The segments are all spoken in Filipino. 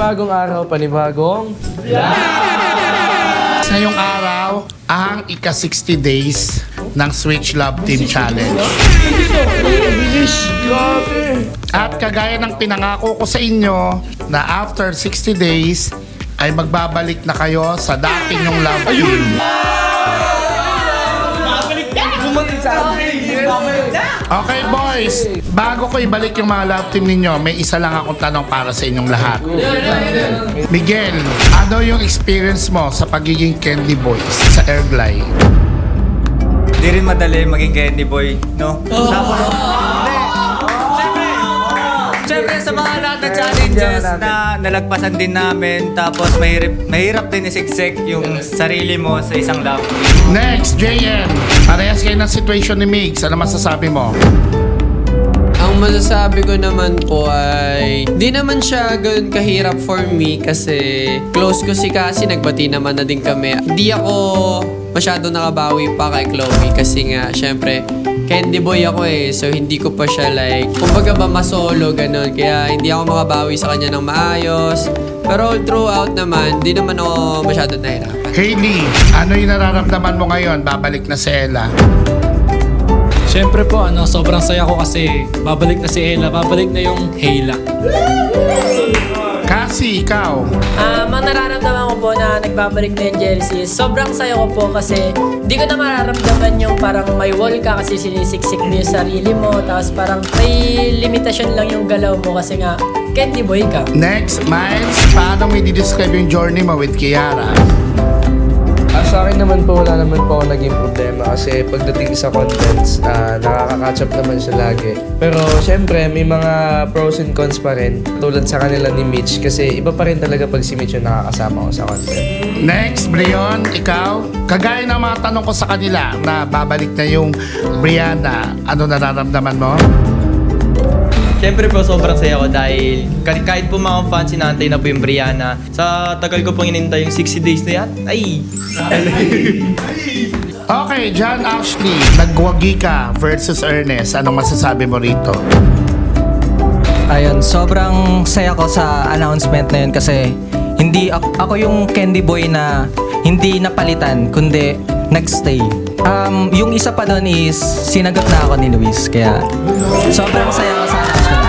Panibagong araw, panibagong... Ngayong araw, ang ika-60 days ng Switch Love Team Challenge. At kagaya ng pinangako ko sa inyo na after 60 days ay magbabalik na kayo sa dati nyong love team. Okay boys, bago ko ibalik yung mga love team ninyo, may isa lang akong tanong para sa inyong lahat. Miguel, ano yung experience mo sa pagiging candy boy sa Airglide? Di rin madali maging candy boy, no? Tapos, Siyempre sa mga lahat ng challenges na nalagpasan din namin, tapos mahirap din isiksik yung sarili mo sa isang love team. Next, JM. Parehas kayo ng situation ni Migs. Ano masasabi mo? Ang masasabi ko naman po ay di naman siya ganoon kahirap for me kasi close ko si Cassie, nagbati naman na din kami. Hindi ako masyado nakabawi pa kay Chloe kasi nga syempre candy boy ako so hindi ko pa siya like kumbaga ba masolo ganun, kaya hindi ako makabawi sa kanya ng maayos. Pero all throughout naman, di naman ako masyado nahirapan. Hailey, ano yung nararamdaman mo ngayon? Babalik na si Ella. Siyempre po, sobrang saya ko kasi babalik na si Ella, babalik na yung Hayla. Cassie, ikaw. Ang nararamdaman ko po na nagbabalik na yung jealousy, sobrang saya ko po kasi di ko na mararamdaman yung parang may wall ka kasi sinisiksik mo yung sarili mo, tapos parang may limitasyon lang yung galaw mo kasi nga candy boy ka. Next, Miles, paano mo i-describe yung journey mo with Kiara? Sa akin naman po, wala naman po ako naging problema kasi pagdating sa contents, nakaka-catch up naman siya lagi. Pero syempre, may mga pros and cons pa rin tulad sa kanila ni Mitch kasi iba pa rin talaga pag si Mitch yung nakakasama ko sa content. Next, Brion, ikaw. Kagaya ng mga tanong ko sa kanila na babalik na yung Brianna, ano nararamdaman mo? Siyempre po sobrang saya ko dahil kahit po mga fans sinantay na po yung Brianna. Sa tagal ko pong inintay yung 60 days na yan. Ay! Okay, John Ashley, nagwagi ka versus Ernest. Anong masasabi mo rito? Ayun, sobrang saya ko sa announcement na yun kasi hindi ako yung candy boy na hindi napalitan kundi nagstay. Yung isa pa doon is sinagot na ako ni Luis kaya sobrang saya ko sa announcement.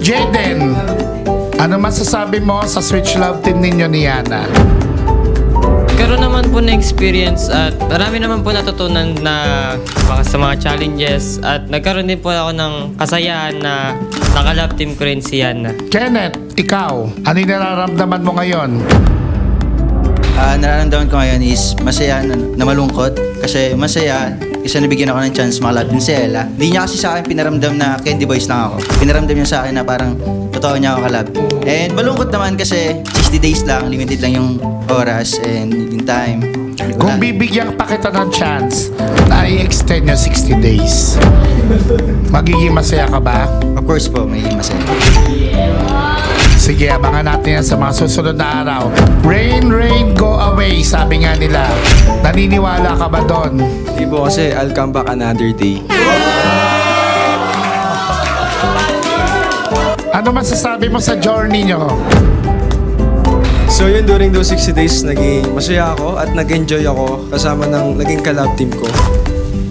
Jaden, ano masasabi mo sa Switch Love Team ninyo ni Yana? Karoon naman po na experience at marami naman po natutunan na sa mga challenges at nagkaroon din po ako ng kasayahan na naka-love team ko rin si Yana. Kenneth, ikaw, ano yung nararamdaman mo ngayon? Nararamdaman ko ngayon is masaya na malungkot kasi masaya kasi nabigyan ako ng chance makalap din si Ella. Hindi niya kasi sa akin pinaramdam na candy boys lang ako. Pinaramdam niya sa akin na parang totoo niya ako kalab. And malungkot naman kasi 60 days lang, limited lang yung oras and yung time. Kung bibigyan pa kita ng chance na i-extend yung 60 days, magiging masaya ka ba? Of course po, magiging masaya. Sige, abangan natin yan sa mga susunod na araw. Rain, rain, go away, sabi nga nila. Naniniwala ka ba doon? Hindi po kasi I'll come back another day. Ano masasabi mo sa journey nyo? So yun, during those 60 days, naging masaya ako at nag-enjoy ako kasama ng naging kalab team ko.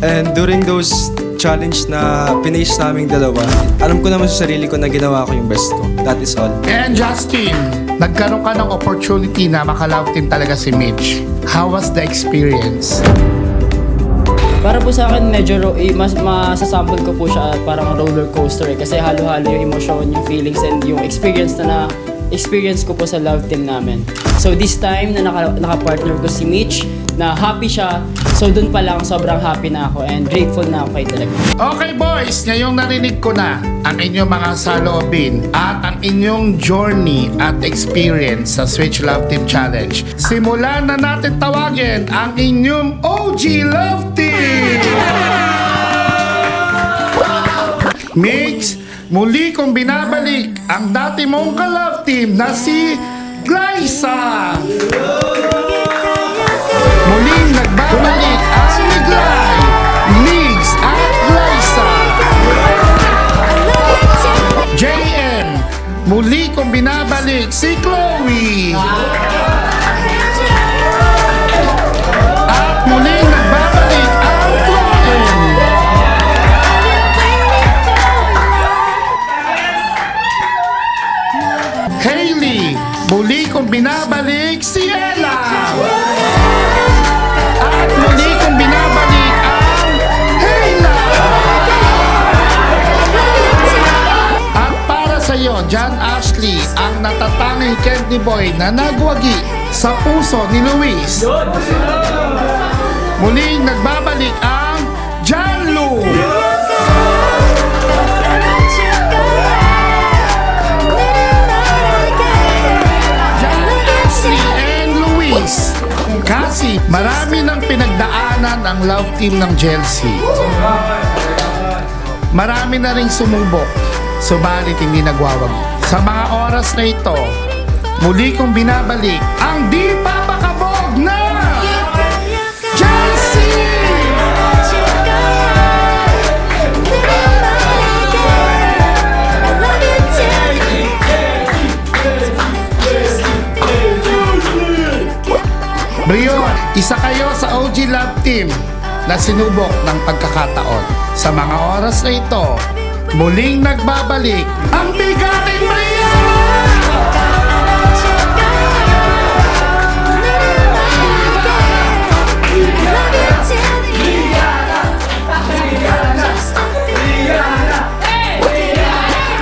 And during those challenge na pinace naming dalawa, alam ko naman sa sarili ko na ginawa ko yung best ko. That is all. And Justin, nagkaroon ka ng opportunity na makalove team talaga si Mitch. How was the experience? Para po sa akin medyo masasample ko po siya parang roller coaster kasi halo-halo yung emotion, yung feelings and yung experience na experience ko po sa love team namin. So this time na naka-partner ko si Mitch, na happy siya. So dun pa lang sobrang happy na ako and grateful na ako kay talaga. Okay boys, ngayong narinig ko na ang inyong mga saloobin at ang inyong journey at experience sa Switch Love Team Challenge. Simulan na natin tawagin ang inyong OG Love Team! Mix, muli kong binabalik ang dati mong ka-love team na si Glyza! Muling nagbabalik ang Miglay, Migs at Glyza! JM, muli kong binabalik nagbabalik si Chloe. At muling nagbabalik ang Chloe. Hailey, muli kong binabalik si Ella. At muli kong binabalik ang Hayla. At para sa iyo, John Ashley, ang natatanging candy boy na nagwagi sa puso ni Luis. Muling nagbabalik ang John Lu. Kasi marami nang pinagdaanan ang love team ng Chelsea. Marami na ring sumubok, subalit hindi nagwawagi. Sa mga oras na ito, muli kong binabalik ang di papakabog na Chelsea! Brion, isa kayo sa OG Love Team na sinubok ng pagkakataon. Sa mga oras na ito, muling nagbabalik ang bigating Brion!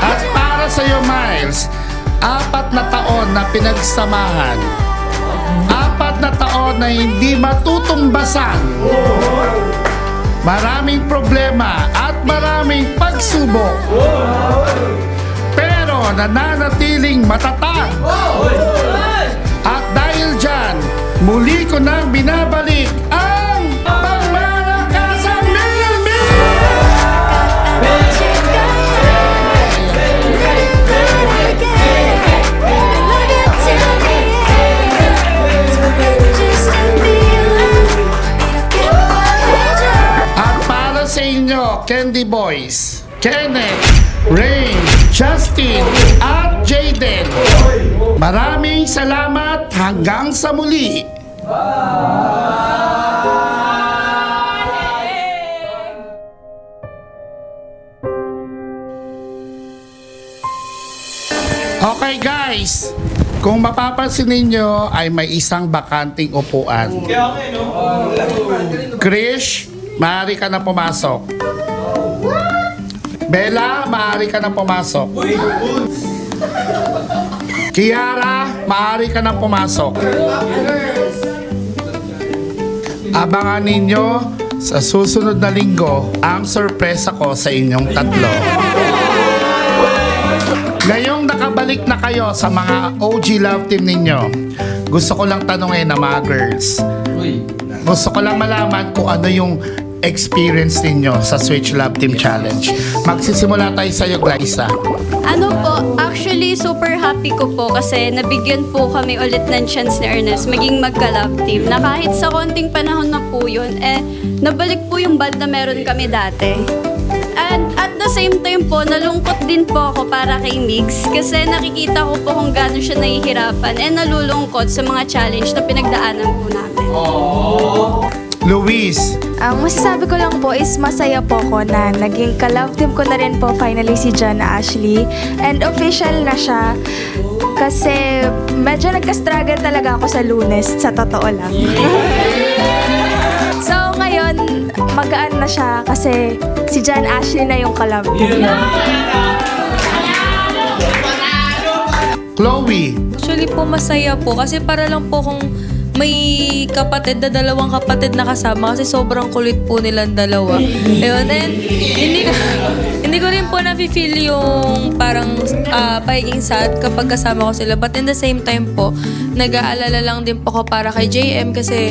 At para sa iyo, Miles, 4 na taon na pinagsamahan, 4 na taon na hindi matutumbasan. Maraming problema at maraming pagsubok. Pero nananatiling matatag. At dahil dyan, muli ko nang binabalik ang pagmalakasang Milmi! Sa inyo, Candy Boys, Kenneth, Rain, Justin, at Jaden. Maraming salamat hanggang sa muli. Okay guys, kung mapapansin ninyo ay may isang bakanting upuan. Krish, maaari ka na pumasok. Bella, maaari ka na pumasok. Kiara, maaari ka na pumasok. Abangan ninyo sa susunod na linggo ang sorpresa ko sa inyong tatlo. Ngayong nakabalik na kayo sa mga OG Love Team ninyo, gusto ko lang tanungin na mga girls. Gusto ko lang malaman kung ano yung experience ninyo sa Switch Love Team Challenge. Magsisimula tayo sa iyo, Glyza. Ano po, actually super happy ko po kasi nabigyan po kami ulit ng chance ni Ernest maging magka-love team na kahit sa konting panahon na po yun, nabalik po yung band na meron kami dati. And at the same time po, nalungkot din po ako para kay Mix kasi nakikita ko po kung gaano siya nahihirapan nalulungkot sa mga challenge na pinagdaanan po namin. Luis. Ang masasabi ko lang po is masaya po ko na naging ka-love team ko na rin po finally si John Ashley. And official na siya kasi medyo nagka-struggle talaga ako sa Lunes, sa totoo lang. So ngayon, magaan na siya kasi si John Ashley na yung ka-love team. Chloe. Actually po masaya po kasi para lang po kung may kapatid na dalawang kapatid na kasama kasi sobrang kulit po nilang dalawa. Ayun, and hindi ko rin po na-feel yung parang pagiging sad kapag kasama ko sila. But in the same time po, nag-aalala lang din po ko para kay JM kasi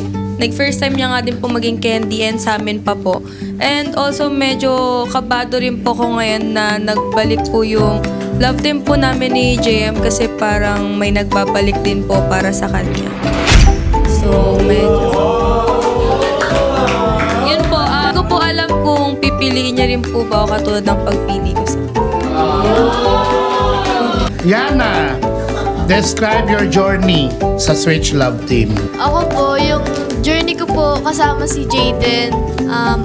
first time niya nga din po maging candy and sa amin pa po. And also medyo kabado rin po ko ngayon na nagbalik po yung love team po namin ni JM kasi parang may nagbabalik din po para sa kanya. So, medyo... Yun po, hindi ko po alam kung pipiliin niya rin po ba ako katulad ng pagpili ko sa... Yana, Describe your journey sa Switch Love Team. Ako po, yung journey ko po kasama si Jaden,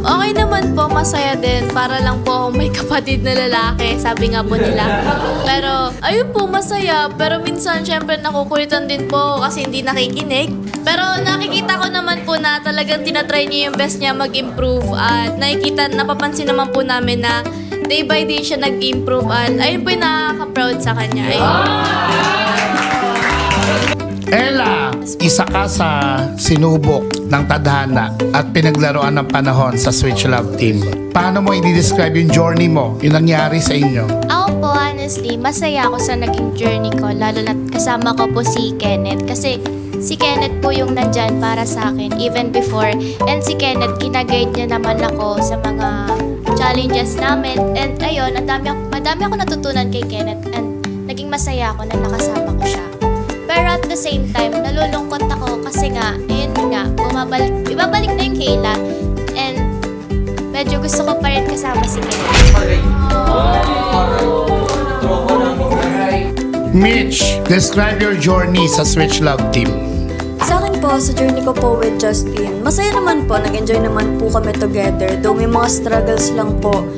okay naman po, masaya din. Para lang po akong may kapatid na lalaki, sabi nga po nila. Pero, ayun po, masaya. Pero minsan, syempre, nakukulitan din po kasi hindi nakikinig. Pero nakikita ko naman po na talagang tinatry niya yung best niya mag-improve. At napapansin naman po namin na day by day siya nag-improve. At ayun po yung nakaka-proud sa kanya. Ayun. Ella, isa ka sa sinubok ng tadhana at pinaglaruan ng panahon sa Switch Love Team. Paano mo i-describe yung journey mo, yung nangyari sa inyo? Ako po, honestly, masaya ako sa naging journey ko, lalo na kasama ko po si Kenneth. Kasi si Kenneth po yung nandyan para sa akin, even before. And si Kenneth, kinaguide niya naman ako sa mga challenges namin. And ayun, madami ako natutunan kay Kenneth. And naging masaya ako na nakasama ko siya. Pero at the same time, nalulungkot ako kasi nga, ayun nga, ibabalik na yung Kayla. And medyo gusto ko pa rin kasama si Kayla. Mitch, describe your journey sa Switch Love Team. Sa akin po, sa journey ko po with Justin, masaya naman po, nag-enjoy naman po kami together. Though may mga struggles lang po.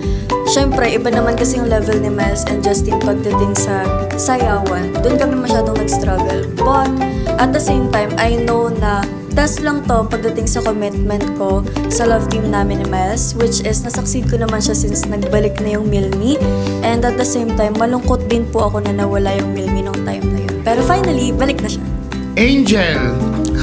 Siyempre, iba naman kasi yung level ni Miles and Justin pagdating sa sayawan. Doon kami masyadong nag-struggle. But, at the same time, I know na test lang to pagdating sa commitment ko sa love team namin ni Miles, which is nasucceed ko naman siya since nagbalik na yung Milmi. And at the same time, malungkot din po ako na nawala yung Milmi nung time na yun. Pero finally, balik na siya. Angel,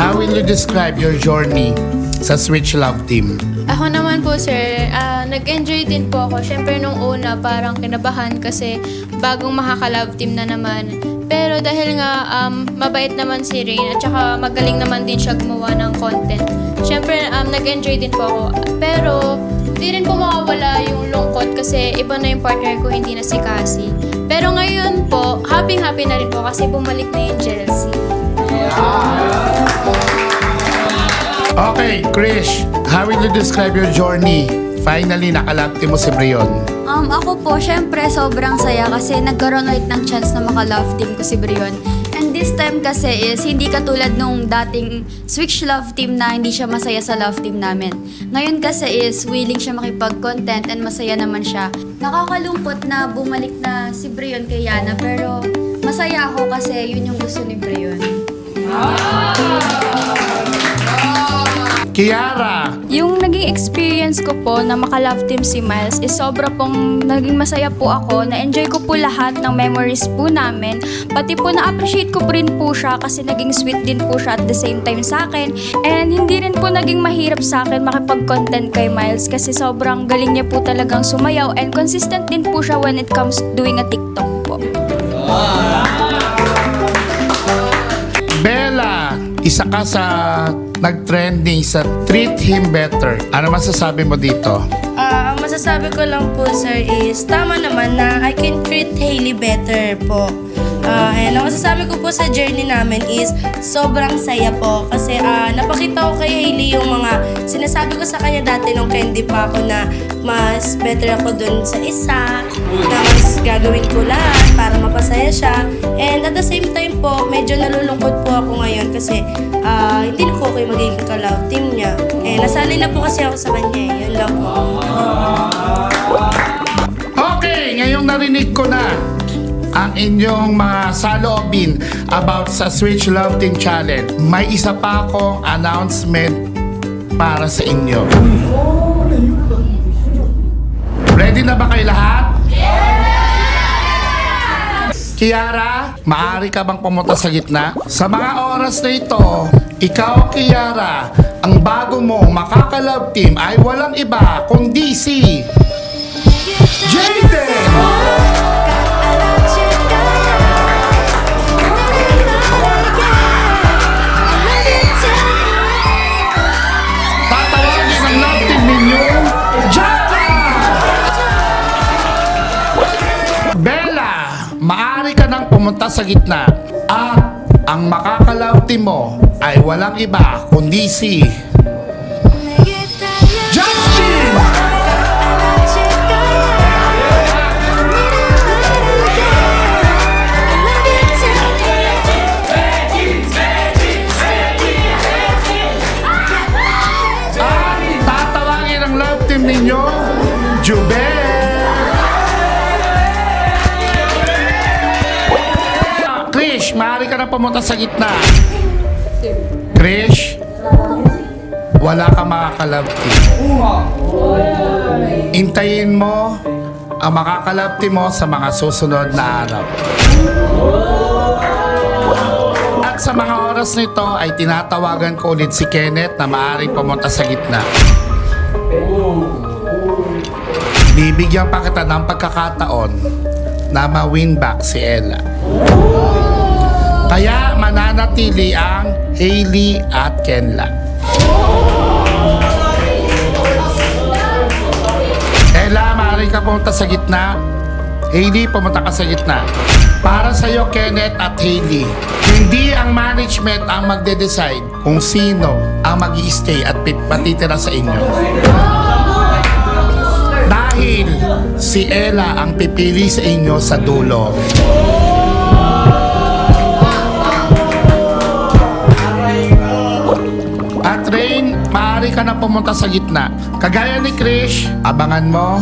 how will you describe your journey sa Switch Love Team? Ako naman po, sir, nag-enjoy din po ako. Siyempre nung una parang kinabahan kasi bagong makaka-love team na naman. Pero dahil nga mabait naman si Rain at saka magaling naman din siya gumawa ng content. Siyempre nag-enjoy din po ako. Pero di rin po mawawala yung lungkot kasi iba na yung partner ko, hindi na si Cassie. Pero ngayon po, happy-happy na rin po kasi bumalik na yung Chelsea. Okay, Krish, how will you describe your journey? Finally, nakalove team mo si Brion. Ako po, syempre, sobrang saya kasi nagkaroon ulit ng chance na maka-love team ko si Brion. And this time kasi is, hindi katulad nung dating Switch Love Team na hindi siya masaya sa love team namin. Ngayon kasi is, willing siya makipag-content and masaya naman siya. Nakakalungkot na bumalik na si Brion kay Yana, pero masaya ako kasi yun yung gusto ni Brion. Kiara! Yung naging experience ko po na maka-love team si Miles is sobra pong naging masaya po ako. Na-enjoy ko po lahat ng memories po namin. Pati po na-appreciate ko po rin po siya kasi naging sweet din po siya at the same time sa akin. And hindi rin po naging mahirap sa akin makipag-content kay Miles kasi sobrang galing niya po talagang sumayaw and consistent din po siya when it comes to doing a TikTok po. Bella, isa ka sa nag-trending sa Treat Him Better. Ano masasabi mo dito? Ang masasabi ko lang po, sir, is tama naman na I can treat Hailey better po. And ang masasabi ko po sa journey namin is sobrang saya po kasi napakita ko kay Hailey yung mga sinasabi ko sa kanya dati nung candy pa ako na mas better ako dun sa isa, na mas gagawin ko lahat para mapasaya siya. And at the same time po, medyo nalulungkot po ako ngayon kasi hindi na po ako yung magiging ka-love team niya. Nasanay na po kasi ako sa kanya. Yun lang po. Okay, ngayong narinig ko na ang inyong mga saloobin about sa Switch Love Team Challenge, may isa pa akong announcement para sa inyo. Ready na ba kayo lahat? Kiara, maaari ka bang pumunta sa gitna? Sa mga oras na ito, ikaw, Kiara, ang bago mong makaka-love team ay walang iba kundi si Jaden! Tatawagin ang love team ninyo, Jaka! Bella, maaari ka nang pumunta sa gitna at ang makaka-love team mo ay walang iba kundi si Justin! Jubel! Krish, maaari ka na pumunta sa gitna. Krish, wala kang makakalove team. Intayin mo ang makakalove team mo sa mga susunod na araw. At sa mga oras nito ay tinatawagan ko ulit si Kenneth na maaaring pumunta sa gitna. Bibigyan pa kita ng pagkakataon na ma-win back si Ella. Kaya mananatili ang Hailey at Kenla. Ella, maaari ka pumunta sa gitna. Hailey, pumunta ka sa gitna. Para sa iyo, Kenneth at Hailey, hindi ang management ang magde-decide kung sino ang mag-i-stay at matitira sa inyo. Dahil si Ella ang pipili sa inyo sa dulo. At Rain, maaari ka na pumunta sa gitna. Kagaya ni Krish, abangan mo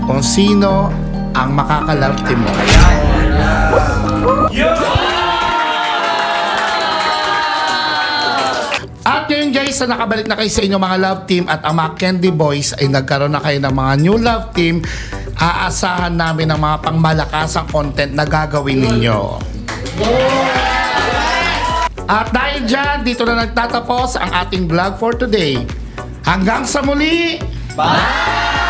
kung sino ang makakalove team mo. At ngayon guys, na nakabalik na kayo sa inyong mga love team at ang mga Candy Boys ay nagkaroon na kayo ng mga new love team, aasahan namin ng mga pangmalakasang content na gagawin ninyo. At dahil dyan, dito na nagtatapos ang ating vlog for today. Hanggang sa muli! Bye!